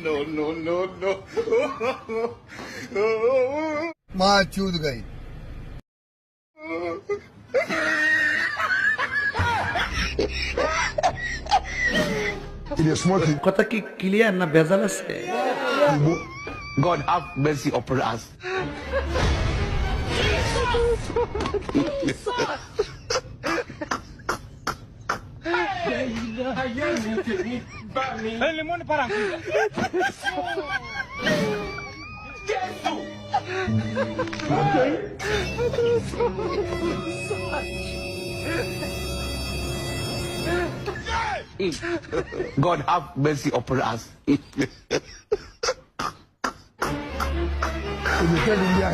no. माँ चूत गई। কথা কি ক্লিয়ার না ভেজাল আছে? God have mercy upon us. God have mercy upon us. Ini kan dia.